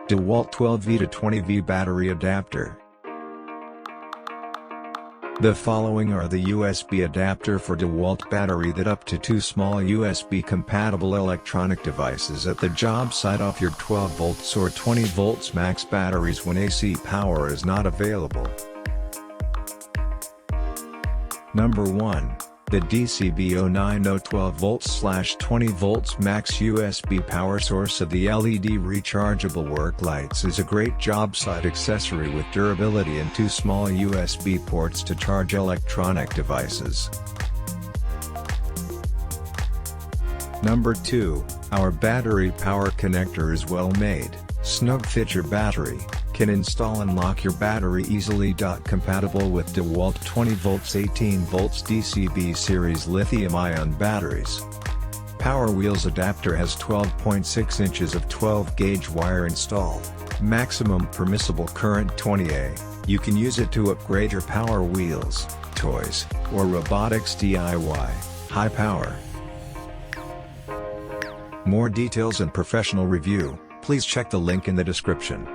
Dewalt 12V to 20V battery adapter. The following are the USB adapter for Dewalt battery that up to 2 small USB-compatible electronic devices at the job site off your 12 volts or 20 volts max batteries when AC power is not available. Number 1. The DCB09 12 volts/20 volts max USB power source of the LED rechargeable work lights is a great job site accessory with durability and 2 small USB ports to charge electronic devices. Number 2, our battery power connector is well made, snug fit your battery, can install and lock your battery easily.Compatible with Dewalt 20 volts 18 volts DCB series lithium-ion batteries. Power wheels adapter has 12.6 inches of 12 gauge wire installed, maximum permissible current 20A, you can use it to upgrade your power wheels, toys, or robotics DIY, high power. More details and professional review, please check the link in the description.